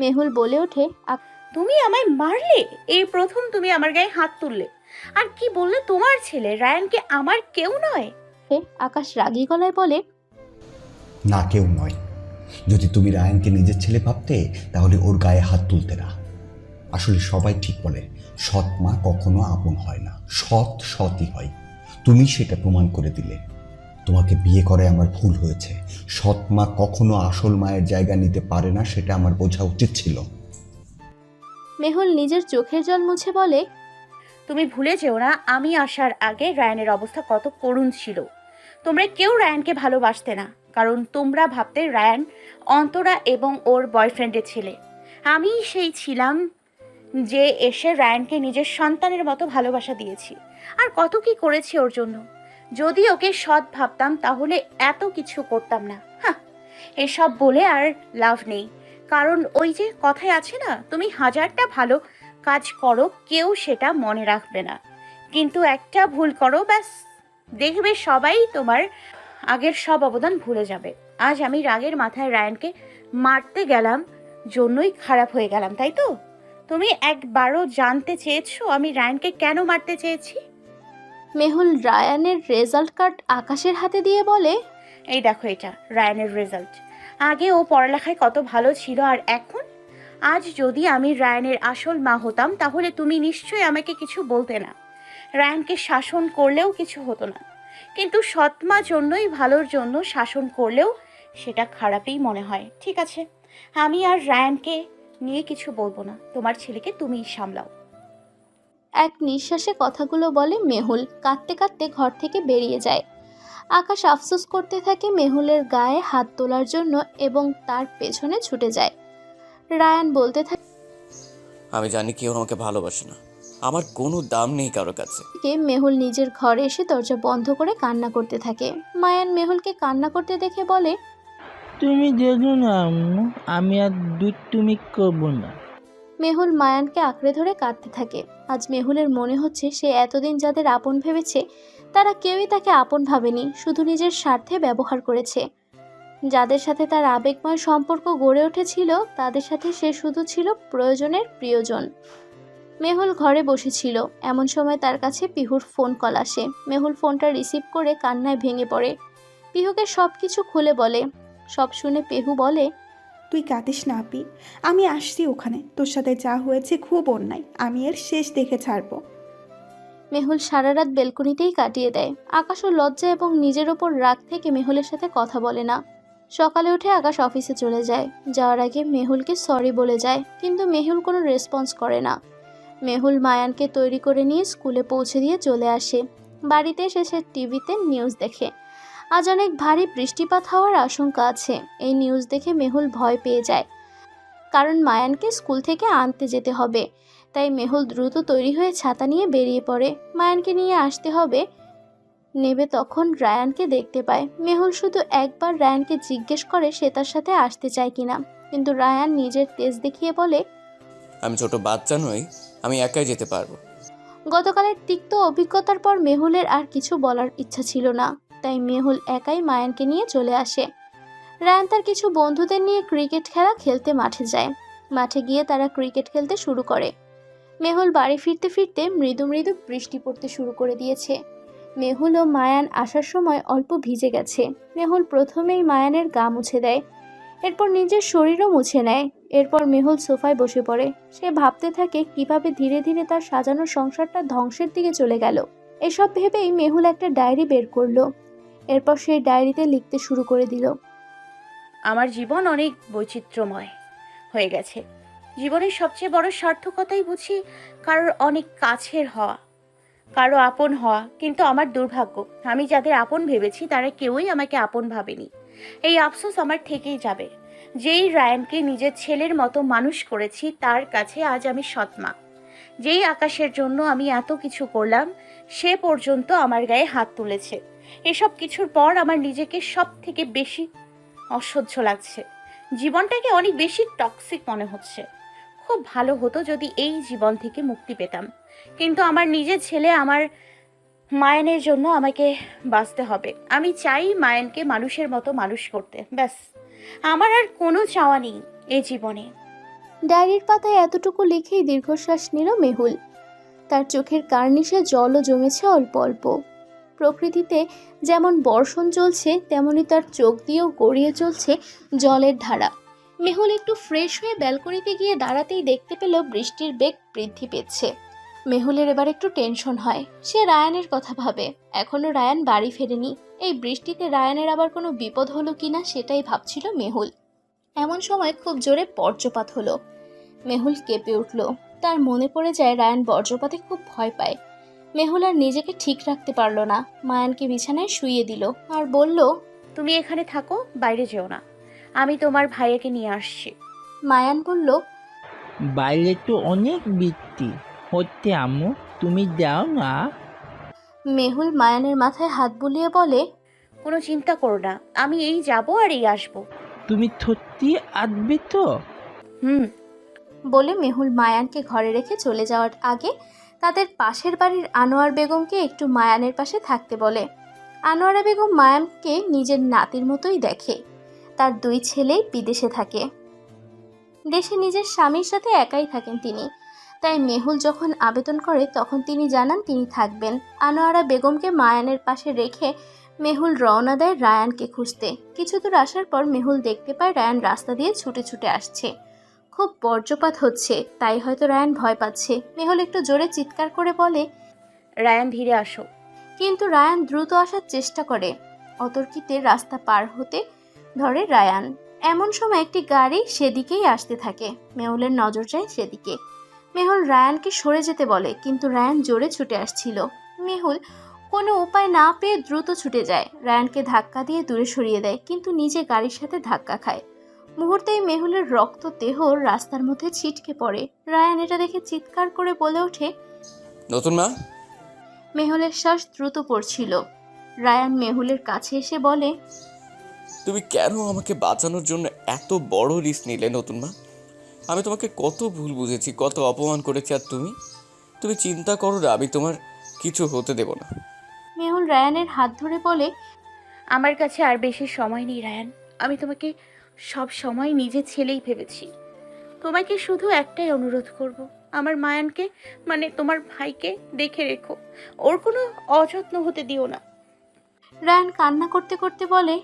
মেহুল বলে ওঠে, তুমি আমায় মারলে? এই প্রথম তুমি আমার গায়ে হাত তুললে। আর কি বললে তোমার ছেলে? রায়ানকে আমার কেউ নয়? আকাশ রাগী গলায় বলে, না, কেউ নয়। যদি তুমি রায়ানকে নিজের ছেলে ভাবতে তাহলে ওর গায়ে হাত তুলতে না। আসলে সবাই ঠিক বলে, সৎ মা কখনো আপন হয় না, সৎই হয়। তুমি সেটা প্রমাণ করে দিলে। তোমাকে বিয়ে করে আমার ভুল হয়েছে। সৎ মা কখনো আসল মায়ের জায়গা নিতে পারে না, সেটা আমার বোঝা উচিত ছিল। মেহুল নিজের চোখের জল মুছে বলে, তুমি ভুলে যেও না, আমি আসার আগে রায়ানের অবস্থা কত করুণ ছিল। তোমরা কেউ রায়ানকে ভালোবাসতে না, কারণ তোমরা ভাবতে রায়ান অন্তরা এবং ওর বয়ফ্রেন্ডের ছেলে। আমি সেই ছিলাম যে এসে রায়ানকে নিজের সন্তানের মতো ভালোবাসা দিয়েছি, আর কত কি করেছি ওর জন্য। যদি ওকে সৎ ভাবতাম তাহলে এত কিছু করতাম না। হ্যাঁ, এসব বলে আর লাভ নেই, কারণ ওই যে কথায় আছে না, তুমি হাজারটা ভালো কাজ করো, কেউ সেটা মনে রাখবে না, কিন্তু একটা ভুল করো, ব্যাস দেখবে সবাই তোমার আগের সব অবদান ভুলে যাবে। আজ আমি রাগের মাথায় রায়ানকে মারতে গেলাম জন্যই খারাপ হয়ে গেলাম, তাই তো? তুমি একবারও জানতে চেয়েছো আমি রায়ানকে কেন মারতে চেয়েছি? মেহুল রায়ানের রেজাল্ট কার্ড আকাশের হাতে দিয়ে বলে, এই দেখো, এটা রায়ানের রেজাল্ট। আগে ও পড়ালেখায় কত ভালো ছিল, আর এখন? আজ যদি আমি রায়ানের আসল মা হতাম তাহলে তুমি নিশ্চয়ই আমাকে কিছু বলতে না, রায়ানকে শাসন করলেও কিছু হতো না। কিন্তু সৎমা জন্যই, ভালোর জন্য শাসন করলেও সেটা খারাপই মনে হয়। ঠিক আছে, আমি আর রায়ানকে নিয়ে কিছু বলবো না, তোমার ছেলেকে তুমিই সামলাও। এক নিঃশ্বাসে কথাগুলো বলে মেহুল কাঁদতে কাঁদতে ঘর থেকে বেরিয়ে যায়। আকাশ আফসোস করতে থাকে মেহুলের গায়ে হাত তোলার জন্য এবং তার পেছনে ছুটে যায়। রায়ান বলতে থাকে, আমি জানি কেউ আমাকে ভালোবাসে না, আমার কোনো দাম নেই কারো কাছে। মেহুল নিজের ঘরে এসে দরজা বন্ধ করে কান্না করতে থাকে। মায়ান মেহুলকে কান্না করতে দেখে বলে, তুমি দেখো না আম্মু, আমি আর দুষ্টুমি করবো না। মেহুল মায়ানকে আঁকড়ে ধরে কাঁদতে থাকে। আজ মেহুলের মনে হচ্ছে সে এতদিন যাদের আপন ভেবেছে তারা কেউই তাকে আপন ভাবেনি, শুধু নিজের স্বার্থে ব্যবহার করেছে। যাদের সাথে তার আবেগময় সম্পর্ক গড়ে উঠেছিল তাদের সাথে সে শুধু ছিল প্রয়োজনের প্রিয়জন। মেহুল ঘরে বসেছিল, এমন সময় তার কাছে পিহুর ফোন কল আসে। মেহুল ফোনটা রিসিভ করে কান্নায় ভেঙে পড়ে। পিহুকে সব কিছু খুলে বলে। সব শুনে পেহু বলে, তুই কাঁদিস না আপি, আমি আসছি ওখানে। তোর সাথে যা হয়েছে খুব অন্যায়, আমি এর শেষ দেখে ছাড়বো। মেহুল সারা রাত বেলকনিতেই কাটিয়ে দেয়। আকাশও লজ্জা এবং নিজের ওপর রাগ থেকে মেহুলের সাথে কথা বলে না। সকালে উঠে আকাশ অফিসে চলে যায়। যাওয়ার আগে মেহুলকে সরি বলে যায়, কিন্তু মেহুল কোনো রেসপন্স করে না। মেহুল মায়ানকে তৈরি করে নিয়ে স্কুলে পৌঁছে দিয়ে চলে আসে। বাড়িতে এসে সে টিভিতে নিউজ দেখে। আজ অনেক ভারী বৃষ্টিপাত হওয়ার আশঙ্কা আছে। এই নিউজ দেখে মেহুল ভয় পেয়ে যায়, কারণ মায়ানকে স্কুল থেকে আনতে যেতে হবে। তাই মেহুল দ্রুত তৈরি হয়ে ছাতা নিয়ে বেরিয়ে পড়ে। মায়ানকে নিয়ে আসতে হবে। নেবে তখন রায়ানকে দেখতে পায়। মেহুল শুধু একবার রায়ানকে জিজ্ঞেস করে সে তার সাথে আসতে চায় কিনা, কিন্তু রায়ান নিজের তেজ দেখিয়ে বলে, আমি ছোট বাচ্চা নই, আমি একাই যেতে পারবো। গতকালের তিক্ত অভিজ্ঞতার পর মেহুলের আর কিছু বলার ইচ্ছা ছিল না। তাই মেহুল একাই মায়ানকে নিয়ে চলে আসে। রায়ান তার কিছু বন্ধুদের নিয়ে ক্রিকেট খেলা খেলতে মাঠে যায়। মাঠে গিয়ে তারা ক্রিকেট খেলতে শুরু করে। মেহুল বাড়ি ফিরতে ফিরতে মৃদু মৃদু বৃষ্টি পড়তে শুরু করে দিয়েছে। মেহুল ও মায়ান আসার সময় অল্প ভিজে গেছে। মেহুল প্রথমেই মায়ানের গা মুছে দেয়, এরপর নিজের শরীরও মুছে নেয়। এরপর মেহুল সোফায় বসে পড়ে। সে ভাবতে থাকে কিভাবে ধীরে ধীরে তার সাজানো সংসারটা ধ্বংসের দিকে চলে গেল। এসব ভেবেই মেহুল একটা ডায়েরি বের করলো। এরপর সেই ডায়েরিতে লিখতে শুরু করে দিল, আমার জীবন অনেক বৈচিত্র্যময় হয়ে গেছে। জীবনের সবচেয়ে বড় সার্থকতাই বুঝি কারোর অনেক কাছের হওয়া, কারো আপন হওয়া। কিন্তু আমার দুর্ভাগ্য, আমি যাদের আপন ভেবেছি তারা কেউই আমাকে আপন ভাবেনি। এই আফসোস আমার থেকেই যাবে। যেই রায়ানকে নিজের ছেলের মতো মানুষ করেছি তার কাছে আজ আমি সৎমা। যেই আকাশের জন্য আমি এত কিছু করলাম সে পর্যন্ত আমার গায়ে হাত তুলেছে। এসব কিছুর পর আমার নিজেকে সব থেকে বেশি অসহ্য লাগছে। জীবনটাকে অনেক বেশি টক্সিক মনে হচ্ছে। খুব ভালো হতো যদি এই জীবন থেকে মুক্তি পেতাম, কিন্তু আমার নিজের ছেলে, আমার মায়ানের জন্য আমাকে বাঁচতে হবে। আমি চাই মায়ানকে মানুষের মতো মানুষ করতে, ব্যাস। আমার আর কোনো চাওয়া নেই এই জীবনে। ডায়েরির পাতায় এতটুকু লিখেই দীর্ঘশ্বাস নিল মেহুল। তার চোখের কার্নিশে জলও জমেছে অল্প অল্প। প্রকৃতিতে যেমন বর্ষণ চলছে তেমনি তার চোখ দিয়েও গড়িয়ে চলছে জলের ধারা। মেহুল একটু ফ্রেশ হয়ে ব্যালকনিতে গিয়ে দাঁড়াতেই দেখতে পেল বৃষ্টির বেগ বৃদ্ধি পেয়েছে। মেহুলের এবার একটু টেনশন হয়। সে রায়ানের কথা ভাবে। এখনো রায়ান বাড়ি ফেরেনি। এই বৃষ্টিতে রায়ানের আবার কোনো বিপদ হলো কিনা সেটাই ভাবছিল মেহুল। এমন সময় খুব জোরে বজ্রপাত হলো। মেহুল কেঁপে উঠল। তার মনে পড়ে যায় রায়ান বজ্রপাতে খুব ভয় পায়। মেহুল আর নিজেকে ঠিক রাখতে পারল না। মায়ানকে বিছানায় শুইয়ে দিল আর বলল, তুমি এখানে থাকো, বাইরে যেও না। আমি তোমার ভাইয়াকে নিয়ে আসছি। মায়ান বলল, বাইরে তো অনেক বৃষ্টি হচ্ছে আম্মু, তুমি যাও না। মেহুল মায়ানের মাথায় হাত বুলিয়ে বলে, কোনো চিন্তা করো না, আমি এই যাব আর এই আসবো। তুমি সত্যি আসবে তো? হুম। বলে মেহুল মায়ানকে ঘরে রেখে চলে যাওয়ার আগে তাদের পাশের বাড়ির আনোয়ার বেগমকে একটু মায়ানের পাশে থাকতে বলে। আনোয়ারা বেগম মায়ানকে নিজের নাতির মতোই দেখে। তার 2 ছেলেই বিদেশে থাকে। দেশে নিজের স্বামীর সাথে একাই থাকেন তিনি। তাই মেহুল যখন আবেদন করে তখন তিনি জানান তিনি থাকবেন। আনোয়ারা বেগমকে মায়ানের পাশে রেখে মেহুল রওনা দেয় রায়ানকে খুঁজতে। কিছু দূর আসার পর মেহুল দেখতে পায় রায়ান রাস্তা দিয়ে ছুটে ছুটে আসছে। খুব বজ্রপাত হচ্ছে, তাই হয়তো রায়ান ভয় পাচ্ছে। মেহুল একটু জোরে চিৎকার করে বলে, রায়ান, ধীরে আসো। কিন্তু রায়ান দ্রুত আসার চেষ্টা করে। অতর্কিতে রাস্তা পার হতে ধরে রায়ান। এমন সময় একটি গাড়ি সেদিকেই আসতে থাকে। মেহুলের নজর যায় সেদিকে। মেহুল রায়ানকে সরে যেতে বলে, কিন্তু রায়ান জোরে ছুটে আসছিল। মেহুল কোনো উপায় না পেয়ে দ্রুত ছুটে যায়। রায়ানকে ধাক্কা দিয়ে দূরে সরিয়ে দেয়, কিন্তু নিজে গাড়ির সাথে ধাক্কা খায়। মুহূর্তেই মেহুলের রক্ত দেহ রাস্তার মধ্যে ছিটকে পড়ে। রায়ান এটা দেখে চিৎকার করে বলে ওঠে, নতুন মা। মেহুলের শ্বাস দ্রুত পড়ছিল। রায়ান মেহুলের কাছে এসে বলে, তুমি কেন আমাকে বাঁচানোর জন্য এত বড় রিস্ক নিলে নতুন মা? আমি তোমাকে কত ভুল বুঝেছি, কত অপমান করেছি, আর তুমি তুমি চিন্তা করো না, আমি তোমার কিছু হতে দেব না। মেহুল রায়ানের হাত ধরে বলে, আমার কাছে আর বেশি সময় নেই রায়ান। আমি তোমাকে সব সময় নিজের ছেলেই ভেবেছি। তোমাকে শুধু একটাই অনুরোধ করব, আমার মায়ানকে, মানে তোমার ভাইকে দেখে রেখো। ওর কোনো অযত্ন হতে দিও না। রায়ান কান্না করতে করতে বলে,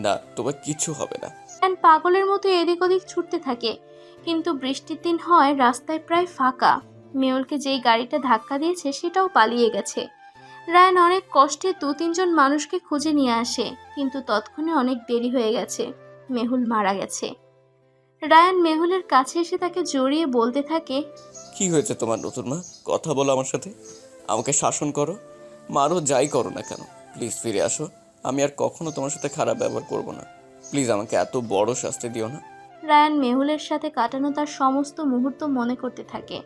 না, তোমার কিছু হবে না। রায়ান পাগলের মতো এদিক ওদিক ছুটতে থাকে। কিন্তু বৃষ্টির দিন হয় রাস্তায় প্রায় ফাঁকা। মেহুলকে যেই গাড়িটা ধাক্কা দিয়েছে সেটাও পালিয়ে গেছে। রায়ান অনেক কষ্টে 2-3 জন মানুষকে খুঁজে নিয়ে আসে, কিন্তু তৎক্ষণে অনেক দেরি হয়ে গেছে। মেহুল মারা গেছে। রায়ান মেহুলের কাছে এসে তাকে জড়িয়ে বলতে থাকে, কি হয়েছে তোমার নতুন মা? কথা বলো আমার সাথে, আমাকে শাসন করো, মারো, যাই করো না কেন। প্লিজ ফিরে আসো। আমি আর কখনো তোমার সাথে খারাপ ব্যবহার করব না। প্লিজ আমাকে এত বড় শাস্তি দিও না। রায়ান মেহুলের সাথে কাটানো তার সমস্ত মুহূর্ত মনে করতে থাকে।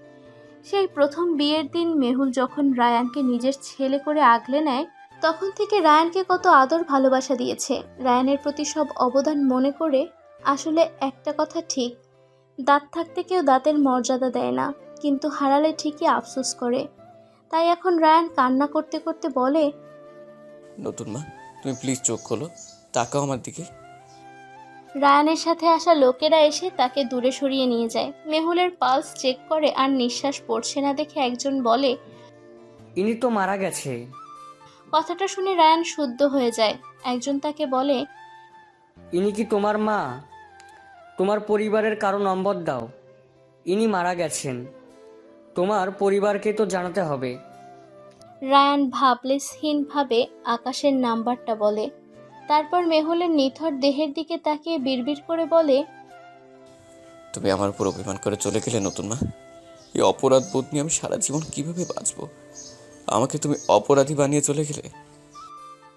সেই প্রথম বিয়ের দিন মেহুল যখন রায়ানকে নিজের ছেলে করে আগলে নেয়, তখন থেকে রায়ানকে কত আদর ভালোবাসা দিয়েছে। রায়ানের প্রতি সব অবদান মনে করে আসলে একটা কথা ঠিক, দাঁত থাকতে কেউ দাঁতের মর্যাদা দেয় না, কিন্তু হারালে ঠিকই আফসোস করে। তাই এখন রায়ান কান্না করতে করতে বলে, নতুন মা, তুমি প্লিজ চোখ খোলো, তাকাও আমার দিকে। রায়ানের সাথে আসা লোকেরা এসে তাকে দূরে সরিয়ে নিয়ে যায়। মেহুলের পালস চেক করে আর নিঃশ্বাস পড়ছে না দেখে একজন বলে, ইনি তো মারা গেছে। কথাটা শুনে রায়ান শুদ্ধ হয়ে যায়। একজন তাকে বলে, ইনি কি তোমার মা? তোমার পরিবারের কারো নম্বর দাও, ইনি মারা গেছেন। তোমার পরিবারকে তো জানাতে হবে। রায়ান ভাবলেশহীনভাবে আকাশের নাম্বারটা বলে। তারপর মেহুলের নিথর দেহের দিকে তাকিয়ে বিড়বিড় করে বলে, তুমি আমার উপর অভিমান করে চলে গেলে নতুন মা। এই অপরাধ বোধ নিয়ে আমি সারা জীবন কিভাবে বাঁচবো? আমাকে তুমি অপরাধী বানিয়ে চলে গেলে।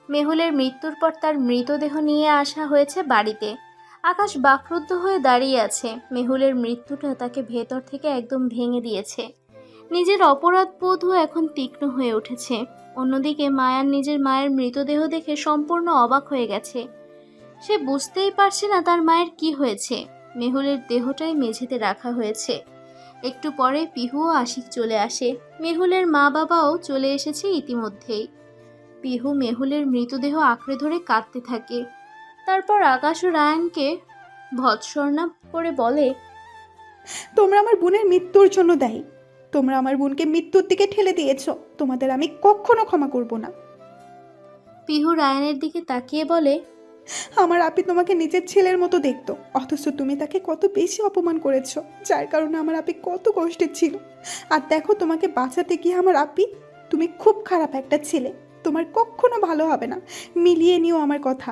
মেহুলের মৃত্যুর পর তার মৃতদেহ নিয়ে আসা হয়েছে বাড়িতে। আকাশ বাকরুদ্ধ হয়ে দাঁড়িয়ে আছে। মেহুলের মৃত্যুটা তাকে ভেতর থেকে একদম ভেঙে দিয়েছে। নিজের অপরাধ বোধও এখন তীক্ষ্ণ হয়ে উঠেছে। অন্যদিকে মায়ান নিজের মায়ের মৃতদেহ দেখে সম্পূর্ণ অবাক হয়ে গেছে। সে বুঝতেই পারছে না তার মায়ের কি হয়েছে। মেহুলের দেহটাই মেঝেতে রাখা হয়েছে। একটু পরে পিহু ও আশিক চলে আসে। মেহুলের মা বাবাও চলে এসেছে ইতিমধ্যেই। পিহু মেহুলের মৃতদেহ আঁকড়ে ধরে কাঁদতে থাকে। তারপর আকাশ ও রায়ানকে ভৎসনা করে বলে, তোমরা আমার বোনের মৃত্যুর জন্য দায়ী। তোমরা আমার বোনকে মৃত্যুর দিকে ঠেলে দিয়েছ। তোমাদের আমি কখনো ক্ষমা করব না। পিহু রায়ানের দিকে তাকিয়ে বলে, আমার আপি তোমাকে নিজের ছেলের মতো দেখতো, অথচ তুমি তাকে কত বেশি অপমান করেছো, যার কারণে আমার আপি কত কষ্টে ছিল। আর দেখো তোমাকে বাঁচাতে গিয়ে আমার আপি, তুমি খুব খারাপ একটা ছেলে, তোমার কখনো ভালো হবে না, মিলিয়ে নিও আমার কথা।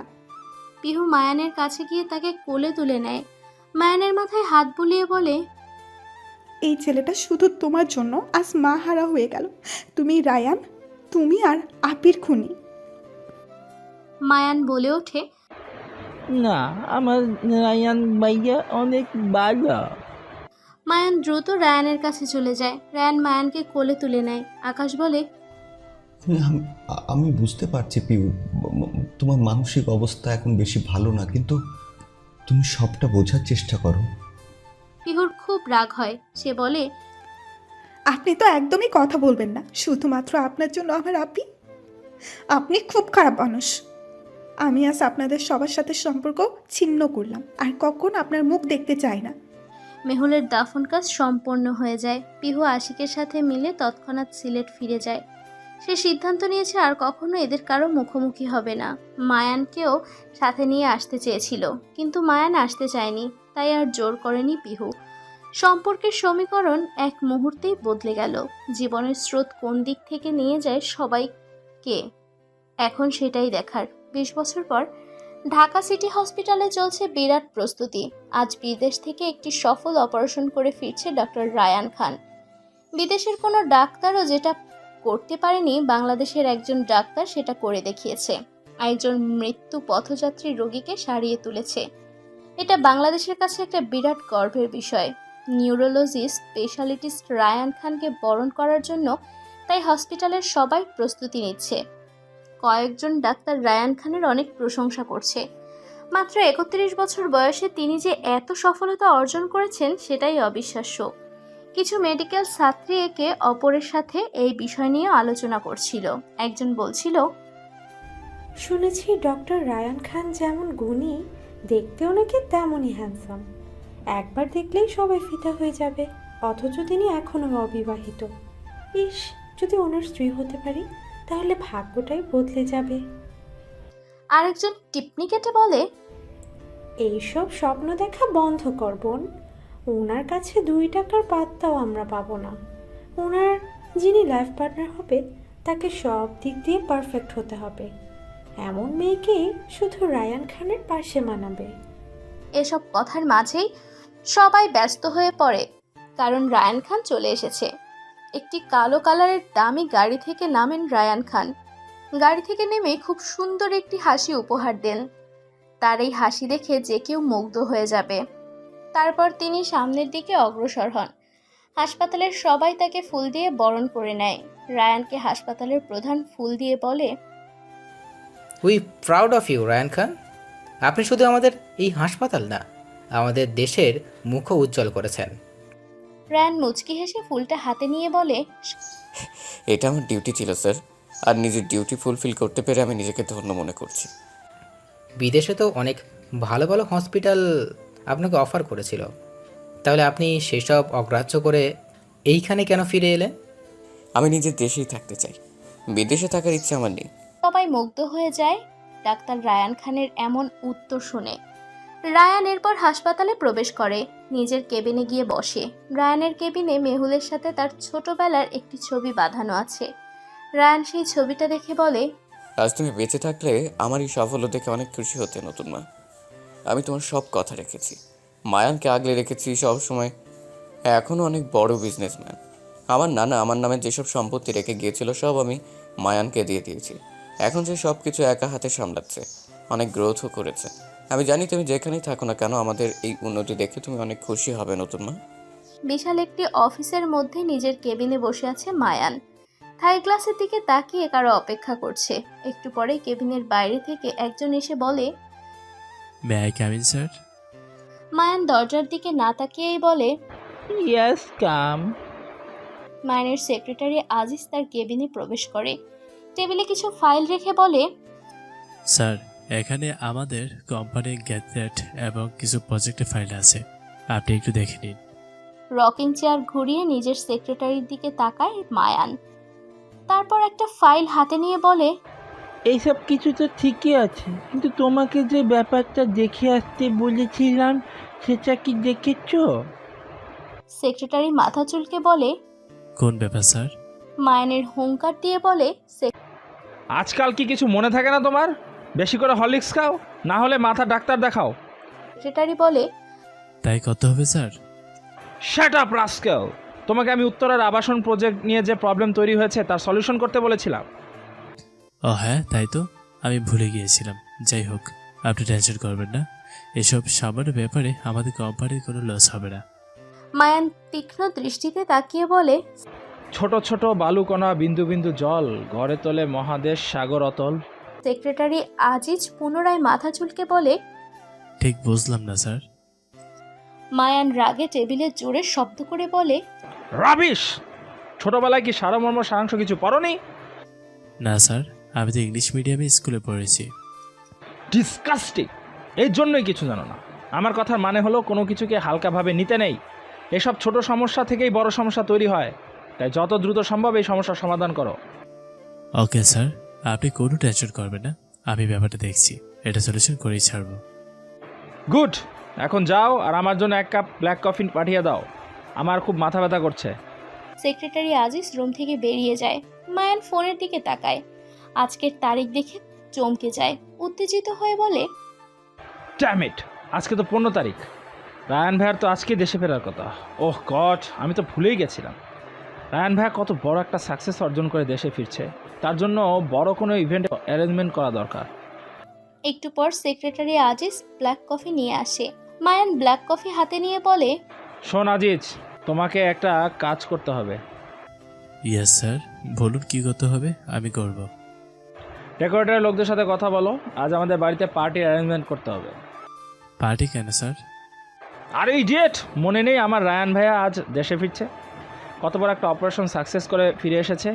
পিহু মায়ানের কাছে গিয়ে তাকে কোলে তুলে নেয়। মায়ানের মাথায় হাত বুলিয়ে বলে, এই ছেলেটা শুধু তোমার জন্য আজ মা হারা হয়ে গেল। তুমি রায়ান, তুমি আর আপির খুনি। মায়ান বলে ওঠে, না, আমার রায়ান ভাইয়া অনেক ভালো। মায়ান দ্রুত রায়ানের কাছে চলে যায়। রায়ান মায়ানকে কোলে তুলে নেয়। আকাশ বলে, আমি বুঝতে পারছি পিউ, তোমার মানসিক অবস্থা এখন বেশি ভালো না, কিন্তু তুমি সবটা বোঝার চেষ্টা করো। পিহুর খুব রাগ হয়। সে বলে, আপনি তো একদমই কথা বলবেন না, শুধুমাত্র আপনার জন্য আমার আপি। আপনি খুব খারাপ মানুষ। আমি আজ আপনাদের সবার সাথে সম্পর্ক ছিন্ন করলাম, আর কখন আপনার মুখ দেখতে চাই না। মেহুলের দাফন কাজ সম্পন্ন হয়ে যায়। পিহু আশিকের সাথে মিলে তৎক্ষণাৎ সিলেট ফিরে যায়। সে সিদ্ধান্ত নিয়েছে আর কখনো এদের কারো মুখোমুখি হবে না। মায়ানকেও সাথে নিয়ে আসতে চেয়েছিল, কিন্তু মায়ান আসতে চায়নি, তাই আর জোর করেনি পিহু। সম্পর্কের সমীকরণ এক মুহূর্তেই বদলে গেল। জীবনের স্রোত কোন দিক থেকে নিয়ে যায় সবাইকে, এখন সেটাই দেখার। 20 বছর পর ঢাকা সিটি হসপিটালে চলছে বিরাট প্রস্তুতি। আজ বিদেশ থেকে একটি সফল অপারেশন করে ফিরছে ডক্টর রায়ান খান। বিদেশের কোনো ডাক্তারও যেটা করতে পারেনি, বাংলাদেশের একজন ডাক্তার সেটা করে দেখিয়েছে। একজন মৃত্যু পথযাত্রী রোগীকে সারিয়ে তুলেছে। এটা বাংলাদেশের কাছে একটা বিরাট গর্বের বিষয়। নিউরোলজি স্পেশালিটিস্ট রায়ান খানকে বরণ করার জন্য তাই হসপিটালের সবাই প্রস্তুতি নিচ্ছে। কয়েকজন ডাক্তার রায়ান খানের অনেক প্রশংসা করছে। মাত্র 31 বছর বয়সে তিনি যে এত সফলতা অর্জন করেছেন সেটাই অবিশ্বাস্য। কিছু মেডিকেল ছাত্রী একে অপরের সাথে এই বিষয় নিয়ে আলোচনা করছিল। একজন বলছিল, শুনেছি ডক্টর রায়ান খান যেমন গুণী, দেখতেও নাকি তেমনই হ্যান্ডসাম। একবার দেখলেই সবাই ফিদা হয়ে যাবে, অথচ তিনি এখনও অবিবাহিত। ইস, যদি ওনার স্ত্রী হতে পারি তাহলে ভাগ্যটাই বদলে যাবে। আরেকজন টিপ্পনি কেটে বলে, এইসব স্বপ্ন দেখা বন্ধ কর বোন, ওনার কাছে 2 টাকার পাত্তাও আমরা পাবো না। ওনার যিনি লাইফ পার্টনার হবে তাকে সব দিক দিয়ে পারফেক্ট হতে হবে। এমন মেয়েকেই শুধু রায়ান খানের পাশে মানাবে। এসব কথার মাঝেই সবাই ব্যস্ত হয়ে পড়ে, কারণ রায়ান খান চলে এসেছে। একটি কালো কালারের দামি গাড়ি থেকে নামেন রায়ান খান। গাড়ি থেকে নেমে খুব সুন্দর একটি হাসি উপহার দেন। তার এই হাসি দেখে যে কেউ মুগ্ধ হয়ে যাবে। তারপর তিনি সামনের দিকে অগ্রসর হন। হাসপাতালের সবাই তাকে ফুল দিয়ে বরণ করে নেয়। রায়ানকে হাসপাতালের প্রধান ফুল দিয়ে বলে, we proud of you Ryan Khan. আপনি শুধু আমাদের এই হাসপাতাল না, আমাদের দেশের মুখও উজ্জ্বল করেছেন। রায়ান মুচকি হেসে ফুলটা হাতে নিয়ে বলে, এটা আমার ডিউটি ছিল স্যার, আর নিজের ডিউটি ফুলফিল করতে পেরে আমি নিজেকে ধন্য মনে করছি। বিদেশে তো অনেক ভালো ভালো হসপিটাল আপনাকে অফার করেছিল, তাহলে আপনি সেসব অগ্রাহ্য করে এইখানে কেন ফিরে এলেন? আমি নিজের দেশেই থাকতে চাই, বিদেশে থাকার ইচ্ছে আমার নেই। সবাই মুগ্ধ হয়ে যায় ডাক্তার রায়ান খানের এমন উত্তর শুনে। রায়ান এরপর হাসপাতালে প্রবেশ করে, নিজের কেবিনে গিয়ে বসে। রায়ানের কেবিনে মেহুলের সাথে তার ছোটবেলার একটি ছবি বাঁধানো আছে। রায়ান সেই ছবিটা দেখে বলে, আজ তুমি বেঁচে থাকলে আমার এই সাফল্য দেখে অনেক খুশি হতে নতুন মা। আমি তোমার সব কথা রেখেছি, মায়ানকে আগলে রেখেছি সব সময়। এখনও অনেক বড় বিজনেসম্যান। আমার নানা আমার নামে যেসব সম্পত্তি রেখে গিয়েছিল সব আমি মায়ানকে দিয়ে দিয়েছি। এখন সে সব কিছু একা হাতে সামলাচ্ছে, অনেক গ্রোথও করেছে। আমি জানি তুমি যেখানেই থাকো না কেন আমাদের এই উন্নতি দেখে তুমি অনেক খুশি হবে নতুন মা। বিশাল একটি অফিসের মধ্যে নিজের কেবিনে বসে আছে মায়ান। থাই গ্লাসের দিকে তাকিয়ে কারো অপেক্ষা করছে। একটু পরে কেবিনের বাইরে থেকে একজন এসে বলে, may I come in sir? Mayan দরজার দিকে না তাকিয়েই বলে, ইয়াস কাম। মায়ানের সেক্রেটারি আজিজ তার কেবিনে প্রবেশ করে। টেবিলে কিছু ফাইল রেখে বলে, স্যার, এখানে আমাদের কোম্পানির গ্যাজেট এবং কিছু প্রজেক্টের ফাইল আছে, আপনি একটু দেখে নিন। রকিং চেয়ার ঘুরিয়ে নিজের সেক্রেটারির দিকে তাকায় মায়ান। তারপর একটা ফাইল হাতে নিয়ে বলে, এইসব কিছু তো ঠিকই আছে, কিন্তু তোমাকে যে ব্যাপারটা দেখে আসতে বলেছিলাম সেটা কি দেখেছো? সেক্রেটারি মাথা চুলকে বলে। কোন ব্যাপার স্যার? মায়ানের হুঙ্কার দিয়ে বলে, আজকাল কি কিছু মনে থাকে না তোমার? বেশি করে হরলিক্স খাও, না হলে মাথা ডাক্তার দেখাও। সেক্রেটারি বলে, তাই কত হবে স্যার? Shut up rascal! তোমাকে আমি উত্তরার আবাসন প্রজেক্ট নিয়ে যে প্রবলেম তৈরি হয়েছে তার সলিউশন করতে বলেছিলাম। ও হ্যাঁ, তাই তো, আমি ভুলে গিয়েছিলাম। যাই হোক, আপনি টেনশন করবেন না, এসব সামান্য ব্যাপারে আমাদের কোম্পানির কোনো লস হবে না। মায়ান তীক্ষ্ণ দৃষ্টিতে তাকিয়ে বলে, ছোট ছোট বালুকণা, বিন্দু বিন্দু জল গড়ে তোলে মহাদেশ সাগর অতল। সেক্রেটারি আজিজ পুনরায় মাথা চুলকে বলে। ঠিক বুঝলাম না স্যার। মায়ান রাগে টেবিলে জোরে শব্দ করে বলে, রাবিশ! ছোটবেলায় কি সারমর্ম সারাংশ কিছু পড়নি? না স্যার, আমি তো ইংলিশ মিডিয়ামে স্কুলে পড়েছি। ডিসকাস্টিং! এই জন্যই কিছু জানো না। আমার কথার মানে হলো কোনো কিছুকে হালকাভাবে নিতে নেই। এসব ছোট সমস্যা থেকেই বড় সমস্যা তৈরি হয়, তাই যত দ্রুত সম্ভব এই সমস্যার সমাধান করো। ওকে স্যার, আপনি কোনো টেনশন করবেন না, আমি ব্যাপারটা দেখছি, এটা সলিউশন করেই ছাড়বো। গুড! এখন যাও আর আমার জন্য 1 কাপ ব্ল্যাক কফি পাঠিয়ে দাও, আমার খুব মাথা ব্যথা করছে। সেক্রেটারি আজিজ রুম থেকে বেরিয়ে যায়। মায়ান ফোনের দিকে তাকায়। আজকের তারিখ দেখে চমকে যায়, উত্তেজিত হয়ে বলে, ড্যাম ইট! আজকে তো 15 তারিখ। রায়ান ভাইয়ার তো আজকে দেশে ফেরার কথা। ওহ গড, আমি তো ভুলেই গেছিলাম। রায়ান ভাইয়া কত বড় একটা সাকসেস অর্জন করে দেশে ফিরছে, তার জন্য বড় কোনো ইভেন্ট অ্যারেঞ্জমেন্ট করা দরকার। একটু পর সেক্রেটারি আজিজ ব্ল্যাক কফি নিয়ে আসে। মায়ান ব্ল্যাক কফি হাতে নিয়ে বলে, শোন আজিজ, তোমাকে একটা কাজ করতে হবে। ইয়েস স্যার, বলুন কী করতে হবে, আমি করব। ডেকোরেটরের লোকদের সাথে কথা বলো, আজ আমাদের বাড়িতে পার্টির অ্যারেঞ্জমেন্ট করতে হবে। পার্টি কেন স্যার? আরে ইডিয়েট, মনে নেই আমার রায়ান ভাইয়া আজ দেশে ফিরছে? কত বড় একটা অপারেশন সাকসেস করে ফিরে এসেছে,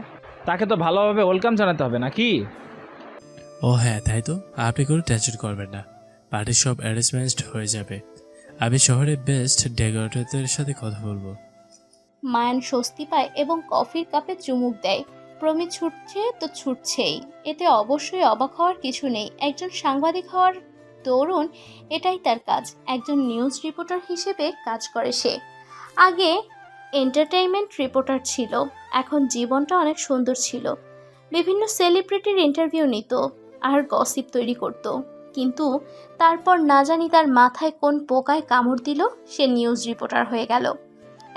তাকে তো ভালোভাবে ওয়েলকাম জানাতে হবে নাকি? ও হ্যাঁ, তাই তো, আপনি কোনো টেনশন করবেন না, পার্টির সব অ্যারেঞ্জমেন্ট হয়ে যাবে। আমি শহরের বেস্ট ডেকোরেটরদের সাথে কথা বলবো। মায়ান স্বস্তি পায় এবং কফির কাপে চুমুক দেয়। প্রমি ছুটছে তো ছুটছেই, এতে অবশ্যই অবাক হওয়ার কিছু নেই। একজন সাংবাদিক হওয়ার দরুন এটাই তার কাজ। একজন নিউজ রিপোর্টার হিসেবে কাজ করে সে। আগে এন্টারটেইনমেন্ট রিপোর্টার ছিল, এখন জীবনটা অনেক সুন্দর ছিল। বিভিন্ন সেলিব্রিটির ইন্টারভিউ নিত আর গসিপ তৈরি করত, কিন্তু তারপর না জানি তার মাথায় কোন পোকায় কামড় দিল, সে নিউজ রিপোর্টার হয়ে গেল।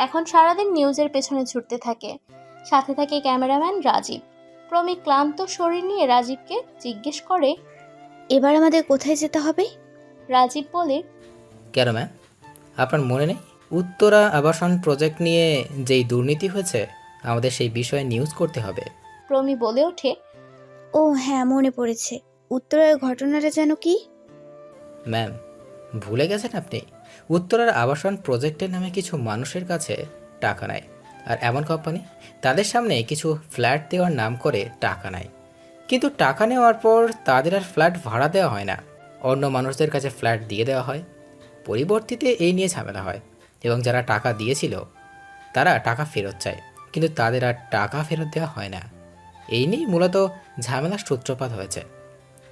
এখন সারাদিন নিউজের পেছনে ছুটতে থাকে, সাথে থাকে ক্যামেরাম্যান রাজীব। প্রমি ক্লান্ত শরীর নিয়ে রাজীবকে জিজ্ঞেস করে, এবার আমাদের কোথায় যেতে হবে? রাজীব বলে, কেন ম্যাম, আপনার মনে নেই উত্তরা আবাসন প্রজেক্ট নিয়ে যেই দুর্নীতি হয়েছে, আমাদের সেই বিষয়ে নিউজ করতে হবে। প্রমি বলে ওঠে, ও হ্যাঁ, মনে পড়েছে। উত্তরের ঘটনাটা যেন কি? ম্যাম, ভুলে গেছেন আপনি? উত্তরার আবাসন প্রজেক্টের নামে কিছু মানুষের কাছে টাকা নেয়, আর এমন কোম্পানি তাদের সামনে কিছু ফ্ল্যাট দেওয়ার নাম করে টাকা নেয়, কিন্তু টাকা নেওয়ার পর তাদের আর ফ্ল্যাট ভাড়া দেওয়া হয় না, অন্য মানুষদের কাছে ফ্ল্যাট দিয়ে দেওয়া হয়। পরিবর্তিতে এই নিয়ে ঝামেলা হয় এবং যারা টাকা দিয়েছিল তারা টাকা ফেরত চায়, কিন্তু তাদের আর টাকা ফেরত দেওয়া হয় না। এই নিয়ে মূলত ঝামেলার সূত্রপাত হয়েছে।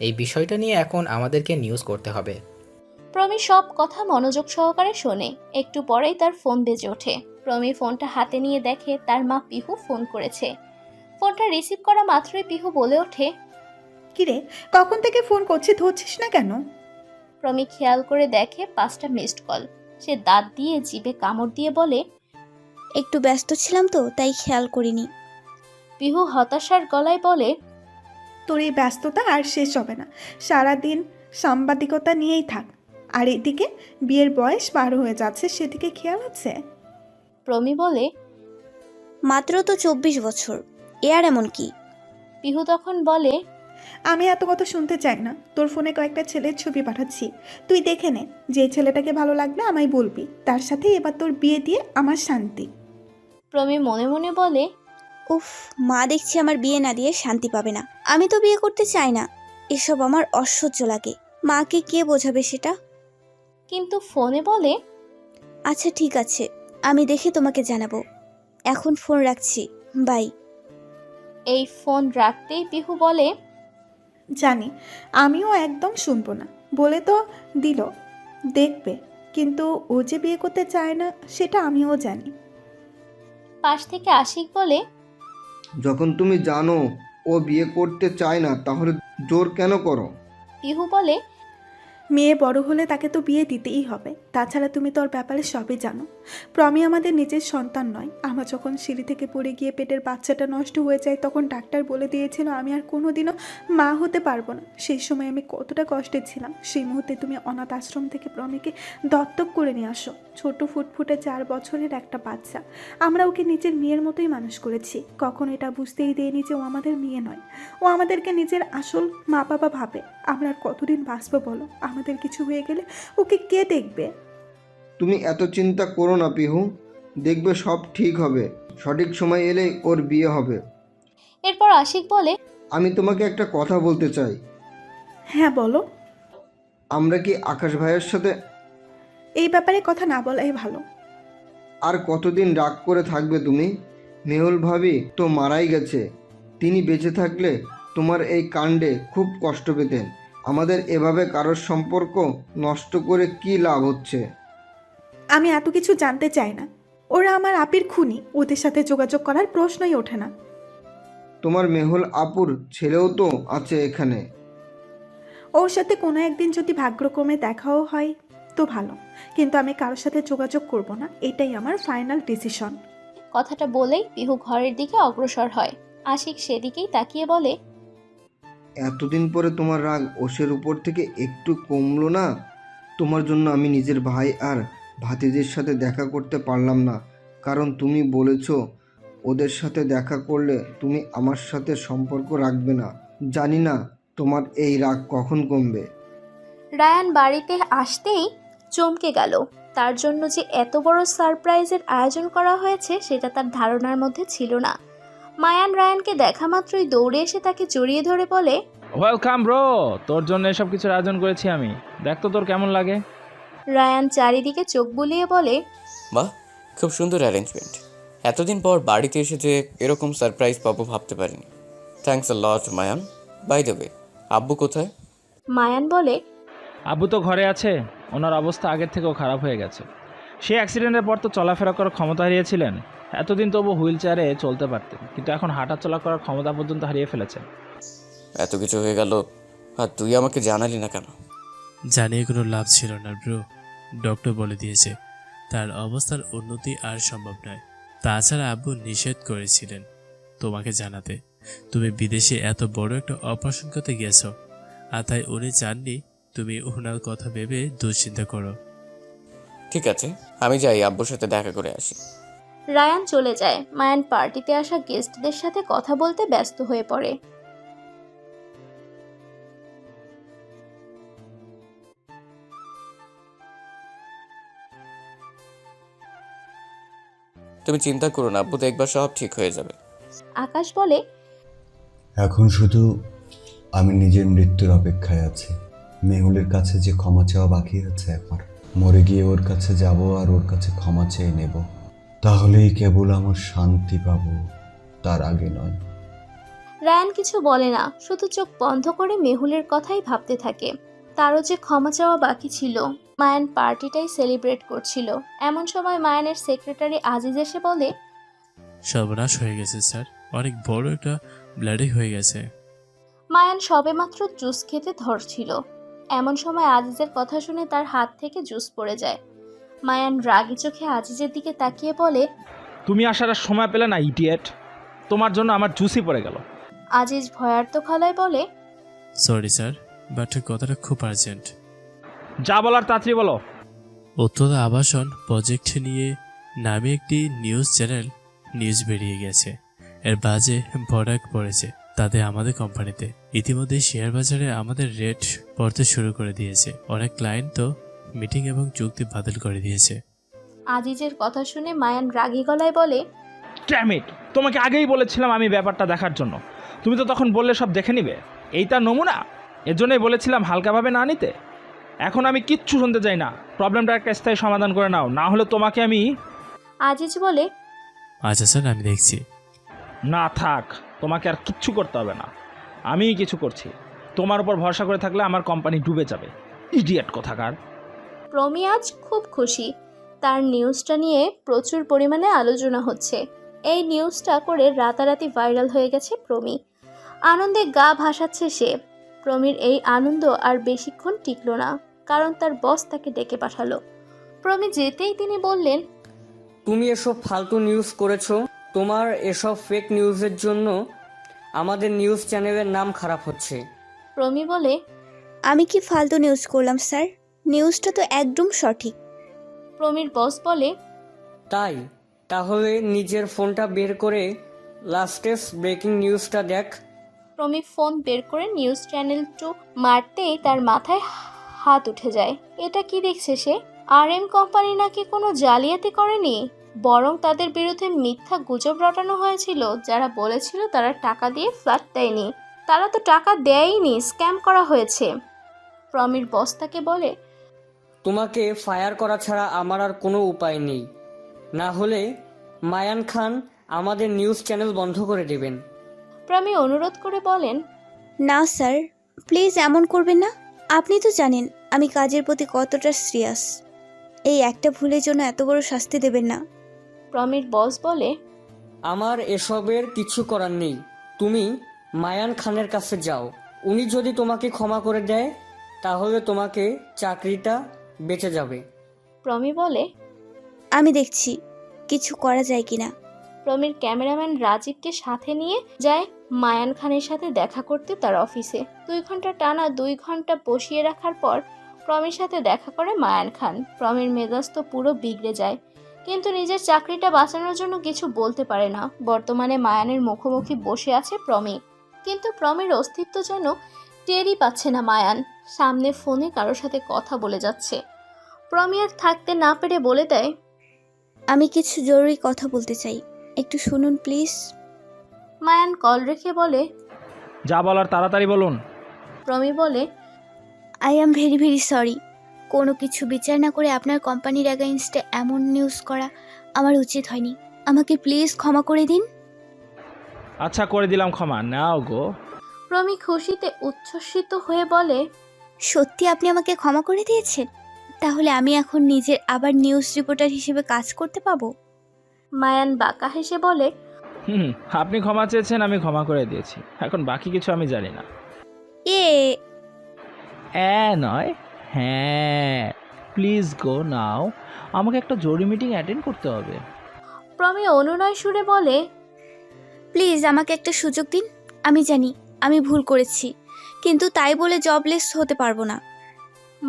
এই বিষয়টা নিয়ে এখন আমাদেরকে নিউজ করতে হবে। প্রমি সব কথা মনোযোগ সহকারে শোনে। একটু পরেই তার ফোন বেজে ওঠে। প্রমি ফোনটা হাতে নিয়ে দেখে তার মা পিহু ফোন করেছে। ফোনটা রিসিভ করা মাত্রই পিহু বলে ওঠে, কিরে, কখন থেকে ফোন করছি, ধরছিস না কেন? প্রমি খেয়াল করে দেখে 5টা মিসড কল। সে দাঁত দিয়ে জিভে কামড় দিয়ে বলে, একটু ব্যস্ত ছিলাম তো, তাই খেয়াল করিনি। পিহু হতাশার গলায় বলে, তোর এই ব্যস্ততা আর শেষ হবে না, সারাদিন সাংবাদিকতা নিয়েই থাক। আর এদিকে বিয়ের বয়স 12 হয়ে যাচ্ছে, সেদিকে খেয়াল আছে? প্রমি বলে, মাত্র তো 24 বছর, এ আর এমন কি? পিহু তখন বলে, আমি এত কথা শুনতে চাই না। তোর ফোনে কয়েকটা ছেলের ছবি পাঠাচ্ছি, তুই দেখে নে। যে ছেলেটাকে ভালো লাগবে আমায় বলবি, তার সাথে এবার তোর বিয়ে দিয়ে আমার শান্তি। প্রমি মনে মনে বলে, উফ, মা দেখছি আমার বিয়ে না দিয়ে শান্তি পাবে না। আমি তো বিয়ে করতে চাই না, এসব আমার অসহ্য লাগে। মাকে কে বোঝাবে সেটা? কিন্তু ফোনে বলে, আচ্ছা ঠিক আছে, আমি দেখে তোমাকে জানাবো। এখন ফোন রাখছি, বাই। এই ফোন রাখতেই পিহু বলে, জানি, আমিও একদম শুনবো না বলে তো দিল, দেখবে, কিন্তু ও যে বিয়ে করতে চায় না সেটা আমিও জানি। পাশ থেকে আশিক বলে, যখন তুমি জানো ও বিয়ে করতে চায় না তাহলে জোর কেন করো? পিহু বলে, মেয়ে বড় হলে তাকে তো বিয়ে দিতেই হবে, তাছাড়া তুমি তোর ব্যাপারে সবই জানো। প্রমি আমাদের নিজের সন্তান নয়। আমার যখন সিঁড়ি থেকে পড়ে গিয়ে পেটের বাচ্চাটা নষ্ট হয়ে যায় তখন ডাক্তার বলে দিয়েছিল আমি আর কোনোদিনও মা হতে পারবো না। সেই সময় আমি কতটা কষ্টে ছিলাম। সেই মুহূর্তে তুমি অনাথ আশ্রম থেকে প্রমিকে দত্তক করে নিয়ে আসো। ছোট ফুটফুটে 4 বছরের একটা বাচ্চা। আমরা ওকে নিজের মেয়ের মতোই মানুষ করেছি। কখনো এটা বুঝতেই দিইনি যে ও আমাদের মেয়ে নয়, ও আমাদেরকে নিজের আসল মা বাবা ভাবে। আমরা আর কতদিন বাঁচবো বলো? আমাদের কিছু হয়ে গেলে ওকে কে দেখবে? তুমি এত চিন্তা করো না পিহু, দেখবে সব ঠিক হবে। সঠিক সময় এলেই ওর বিয়ে হবে। এরপর আশিক বলে, আমি তোমাকে একটা কথা বলতে চাই। হ্যাঁ বলো। আমরা কি আকাশ ভাইয়ের সাথে এই ব্যাপারে কথা না বলাই ভালো। আর কতদিন রাগ করে থাকবে তুমি? মেহুল ভাবি তো মারাই গেছে। তিনি বেঁচে থাকলে তোমার এই কাণ্ডে খুব কষ্ট পেতেন। আমাদের এভাবে কারোর সম্পর্ক নষ্ট করে কি লাভ হচ্ছে? আমি এত কিছু জানতে চাই না। ওরা আমার আপির খুনি, ওদের সাথে যোগাযোগ করার প্রশ্নই ওঠে না। তোমার মেহুল আপুর ছেলেও তো আছে এখানে। ওর সাথে কোনো একদিন যদি ভাগ্যক্রমে দেখাও হয় তো ভালো, কিন্তু আমি কারোর সাথে যোগাযোগ করব না, এটাই আমার ফাইনাল ডিসিশন। কথাটা বলেই পিহু ঘরের দিকে অগ্রসর হয়। আশিক সেদিকেই তাকিয়ে বলে, এতদিন পরে তোমার রাগ ওষের উপর থেকে একটু কমলো না? তোমার জন্য আমি নিজের ভাই আর ভাতিজির সাথে দেখা করতে পারলাম না, কারণ তুমি বলেছ ওদের সাথে দেখা করলে তুমি আমার সাথে সম্পর্ক রাখবে না। জানি না তোমার এই রাগ কখন কমবে। রায়ান বাড়িতে আসতেই চমকে গেল। তার জন্য যে এত বড় সারপ্রাইজের আয়োজন করা হয়েছে সেটা তার ধারণার মধ্যে ছিল না। মায়ান রায়ানকে দেখা মাত্রই দৌড়ে এসে তাকে জড়িয়ে ধরে বলে, ওয়েলকাম ব্রো, তোর জন্য এসব কিছুর আয়োজন করেছি আমি, দেখ তো তোর কেমন লাগে। রায়ান চারিদিকে চোখ বুলিয়ে বলে, বাহ, খুব সুন্দর অ্যারেঞ্জমেন্ট। এতদিন পর বাড়িতে এসে যে এরকম সারপ্রাইজ পাবো ভাবতে পারিনি। Thanks a lot Mayan. By the way, আব্বু কোথায়? মায়ান বলে, আব্বু তো ঘরে আছে, ওনার অবস্থা আগের থেকেও খারাপ হয়ে গেছে। সে অ্যাক্সিডেন্টের পর তো চলাফেরা করার ক্ষমতা হারিয়েছিলেন। এতদিন তবু হুইল চেয়ারে চলতে পারতেন, কিন্তু এখন হাঁটা চলা করার ক্ষমতা পর্যন্ত হারিয়ে ফেলেছেন। এত কিছু হয়ে গেল আর তুই আমাকে জানালি না কেন? জানিয়ে কোনো লাভ ছিল না ব্রো। ডক্টর বলে দিয়েছে তার অবস্থার উন্নতি আর সম্ভব নয়। তাছাড়া আব্বু নিষেধ করেছিলেন তোমাকে জানাতে তুমি বিদেশে এত বড় একটা অপারেশন করতে গেছো, আর তাই উনি চাননি তুমি ওনার কথা ভেবে দুশ্চিন্তা করো। ঠিক আছে, আমি যাই, আব্বুর সাথে দেখা করে আসি। রায়ান চলে যায়। মায়ান পার্টিতে আসা গেস্টদের সাথে কথা বলতে ব্যস্ত হয়ে পড়ে। তুমি চিন্তা করো না আব্বু, দেখবার সব ঠিক হয়ে যাবে। আকাশ বলে, এখন শুধু আমি নিজের মৃত্যুর অপেক্ষায় আছি। মেহুলের কাছে যে ক্ষমা চাওয়া বাকি আছে আমার, মরে গিয়ে ওর কাছে যাব আর ওর কাছে ক্ষমা চেয়ে নেব, তাহলেই কেবল আমার শান্তি পাবো, তার আগে নয়। রায়ান কিছু বলে না, শুধু চোখ বন্ধ করে মেহুলের কথাই ভাবতে থাকে। তারও যে ক্ষমা চাওয়া বাকি ছিল। মায়ান পার্টিটাই সেলিব্রেট করছিল। এমন সময় মায়ানের সেক্রেটারি আজিজ এসে বলে, সর্বনাশ হয়ে গেছে স্যার, অনেক বড় একটা ব্লাডি হয়ে গেছে। মায়ান সবেমাত্র জুস খেতে ধরছিল। এমন সময় আজিজের কথা শুনে তার হাত থেকে জুস পড়ে যায়। মায়ান রাগী চোখে আজিজের দিকে তাকিয়ে বলে, তুমি আসার আর সময় পেলে না ইডিয়েট, তোমার জন্য আমার জুসই পড়ে গেল। আজিজ ভয়ার্ত গলায় বলে, সরি স্যার, বাট কথাটা খুব আর্জেন্ট। যা বলার তাড়াতাড়ি বলো। উত্তরা আবাসন প্রজেক্ট নিয়ে নামে একটি নিউজ চ্যানেল নিউজ বেরিয়ে গেছে। এর বাজে ভরাক পড়েছে তাদের আমাদের কোম্পানিতে। ইতিমধ্যে শেয়ার বাজারে আমাদের রেট পড়তে শুরু করে দিয়েছে। অনেক ক্লায়েন্ট তো মিটিং এবং চুক্তি বাতিল করে দিয়েছে। আজিজের কথা শুনে মায়ান রাগী গলায় বলে, ড্যাম ইট, তোমাকে আগেই বলেছিলাম আমি ব্যাপারটা দেখার জন্য, তুমি তো তখন বললে সব দেখে নিবে। এই তার নমুনা, এর জন্যই বলেছিলাম হালকাভাবে না নিতে। এখন আমি কিচ্ছু শুনতে চাই না, প্রবলেমটা একটা স্থায়ী সমাধান করে নাও, না হলে তোমাকে আমি। আজিজ বলে, আচ্ছা স্যার, আমি দেখছি। না থাক, তোমাকে আর কিচ্ছু করতে হবে না, আমিই কিছু করছি। তোমার উপর ভরসা করে থাকলে আমার কোম্পানি ডুবে যাবে। ইডিয়েট কোথাকার। প্রমি আজ খুব খুশি। তার নিউজটা নিয়ে প্রচুর পরিমাণে আলোচনা হচ্ছে। এই নিউজটা করে রাতারাতি ভাইরাল হয়ে গেছে প্রমি। আনন্দে গা ভাসাচ্ছে সে। প্রমির এই আনন্দ আর বেশিক্ষণ টিকলো না, কারণ তার বস তাকে ডেকে পাঠালো। প্রমি যেতেই তিনি বললেন, তুমি এসব ফালতু নিউজ করেছো। তোমার এসব ফেক নিউজের জন্য আমাদের নিউজ চ্যানেলের নাম খারাপ হচ্ছে। প্রমি বলে, আমি কি ফালতু নিউজ করলাম স্যার? নিউজটা তো একদম সঠিক। প্রমির বস বলে, তাই তাহলে নিজের ফোনটা বের করে লাস্টেস্ট ব্রেকিং নিউজটা দেখ। প্রমি ফোন বের করে নিউজ চ্যানেল 2 মারতেই তার মাথায় হাত উঠে যায়। এটা কি দেখছে সে? RM কোম্পানি নাকি কোনো জালিয়াতি করেনি, বরং তাদের বিরুদ্ধে মিথ্যা গুজব রটানো হয়েছিল। যারা বলেছিল তারা টাকা দিয়ে ফ্ল্যাট দেয়নি, তারা তো টাকা দেয়নি, স্ক্যাম করা হয়েছে। প্রমির বস তাকে বলে, তোমাকে ফায়ার করা ছাড়া আমার আর কোনো উপায় নেই, না হলে মায়ান খান আমাদের নিউজ চ্যানেল বন্ধ করে দেবেন। প্রমি অনুরোধ করে বলেন, না স্যার, প্লিজ এমন করবেন না। আপনি তো জানেন আমি কাজের প্রতি কতটা সিরিয়াস। এই একটা ভুলের জন্য এত বড় শাস্তি দেবেন না। প্রমির বস বলে, আমার এসবের কিছু করার নেই। তুমি মায়ান খানের কাছে যাও, উনি যদি তোমাকে ক্ষমা করে দেয় তাহলে তোমাকে চাকরিটা বেঁচে যাবে। প্রমি বলে, আমি দেখছি কিছু করা যায় কিনা। প্রমির ক্যামেরাম্যান রাজীবকে সাথে নিয়ে যায় মায়ান খানের সাথে দেখা করতে তার অফিসে। 2 ঘন্টা টানা 2 ঘন্টা বসিয়ে রাখার পর প্রমির সাথে দেখা করে মায়ান খান। প্রমির মেজাজ তো পুরো বিগড়ে যায়, কিন্তু নিজের চাকরিটা বাঁচানোর জন্য কিছু বলতে পারে না। বর্তমানে মায়ানের মুখোমুখি বসে আছে প্রমি, কিন্তু প্রমির অস্তিত্ব যেন টেরই পাচ্ছে না মায়ান। সামনে ফোনে কারোর সাথে কথা বলে যাচ্ছে। প্রমি আর থাকতে না পেরে বলে দেয়, আমি কিছু জরুরি কথা বলতে চাই, একটু শুনুন প্লিজ। মায়ান কল রেখে বলে, যা বলার তাড়াতাড়ি বলুন। প্রমি বলে, I am very very sorry. কোনো কিছু বিচার না করে আপনার কোম্পানির অ্যাগেইনস্টে এমন নিউজ করা আমার উচিত হয়নি। আমাকে প্লিজ ক্ষমা করে দিন। আচ্ছা, করে দিলাম ক্ষমা, নাও গো। প্রমি খুশিতে উচ্ছ্বসিত হয়ে বলে, সত্যি আপনি আমাকে ক্ষমা করে দিয়েছেন? তাহলে আমি এখন নিজের আবার নিউজ রিপোর্টার হিসেবে কাজ করতে পাবো? মায়ান বাঁকা হেসে বলে, আপনি ক্ষমা চেয়েছেন, আমি ক্ষমা করে দিয়েছি, এখন বাকি কিছু আমি জানি না। নয়, হ্যাঁ, প্লিজ গো নাও, আমাকে একটা জরুরি মিটিং অ্যাটেন্ড করতে হবে। প্রমি অনুনয় সুরে বলে, প্লিজ আমাকে একটা সুযোগ দিন। আমি জানি আমি ভুল করেছি, কিন্তু তাই বলে জবলেস হতে পারবো না।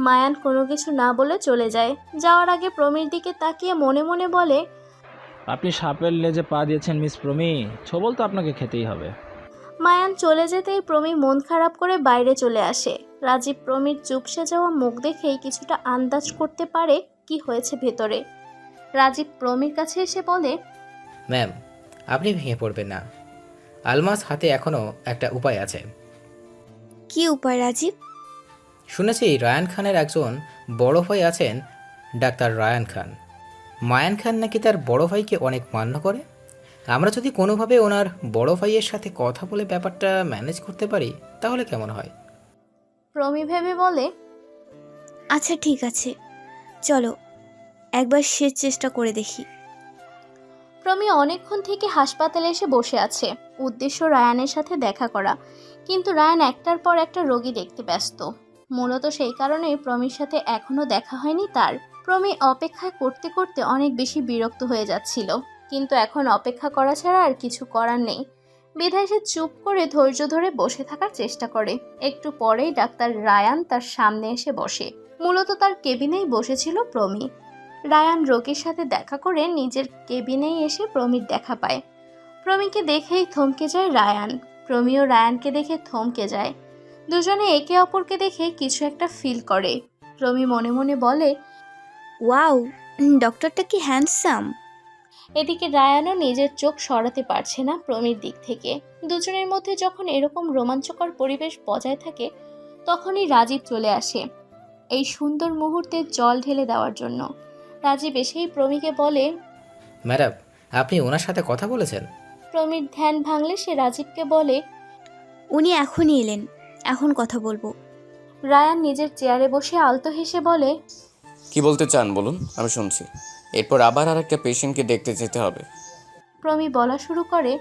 মায়ান কোনো কিছু না বলে চলে যায়। যাওয়ার আগে প্রমির দিকে তাকিয়ে মনে মনে বলে, আপনি সাপের লেজে পা দিয়েছেন মিস প্রমি, ছবল তো আপনাকে খেতেই হবে। মায়ান চলে যেতেই প্রমি মন খারাপ করে বাইরে চলে আসে। রাজীব প্রমির চুপসে যাওয়া মুখ দেখেই কিছুটা আন্দাজ করতে পারে কি হয়েছে ভেতরে। রাজীব প্রমির কাছে এসে বলে, ম্যাম, আপনি ভেঙে পড়বেন না। আলমাস হাতে এখনও একটা উপায় আছে। কি উপায় রাজীব? শুনেছি রায়ান খানের একজন বড় ভাই আছেন, ডাক্তার রায়ান খান। মায়ান খান নাকি তার বড় ভাইকে অনেক মান্য করে। আমরা যদি কোনোভাবে ওনার বড় ভাইয়ের সাথে কথা বলে ব্যাপারটা ম্যানেজ করতে পারি তাহলে কেমন হয়? প্রমি ভেবে বলে, আচ্ছা ঠিক আছে, চলো একবার শেষ চেষ্টা করে দেখি। প্রমি অনেকক্ষণ থেকে হাসপাতালে এসে বসে আছে, উদ্দেশ্য রায়ানের সাথে দেখা করা, কিন্তু রায়ান একটার পর একটা রোগী দেখতে ব্যস্ত। মূলত সেই কারণেই প্রমির সাথে এখনো দেখা হয়নি তার। প্রমি অপেক্ষা করতে করতে অনেক বেশি বিরক্ত হয়ে যাচ্ছিল, কিন্তু এখন অপেক্ষা করা ছাড়া আর কিছু করার নেই। বিধায় সে চুপ করে ধৈর্য ধরে বসে থাকার চেষ্টা করে। একটু পরেই ডাক্তার রায়ান তার সামনে এসে বসে। মূলত তার কেবিনেই বসেছিল প্রমি। রায়ান রোগীর সাথে দেখা করে নিজের কেবিনেই এসে প্রমির দেখা পায়। প্রমিকে দেখেই থমকে যায় রায়ান, প্রমিও রায়ানকে দেখে থমকে যায়। দুজনে একে অপরকে দেখে কিছু একটা ফিল করে। প্রমি মনে মনে বলে, ওয়াও, ডক্টরটা কি হ্যান্ডসাম। এদিকে রায়ানও নিজের চোখ সরাতে পারছে না প্রমির দিক থেকে। দুজনের মধ্যে যখন এরকম রোমাঞ্চকর পরিবেশ বজায় থাকে, তখনই রাজীব চলে আসে এই সুন্দর মুহূর্তে জল ঢেলে দেওয়ার জন্য। রাজীব এসেই প্রমিকে বলে, ম্যাডাম, আপনি ওনার সাথে কথা বলেছেন? প্রমির ধ্যান ভাঙলে সে রাজীবকে বলে, উনি এখনই এলেন, এখন কথা বলবো। রায়ান নিজের চেয়ারে বসে আলতো হেসে বলে, কি বলতে চান বলুন, আমি শুনছি। এরপর আবার আর একটা পেশেন্টকে দেখতে যেতে হবে। প্রমি বলা শুরু করে,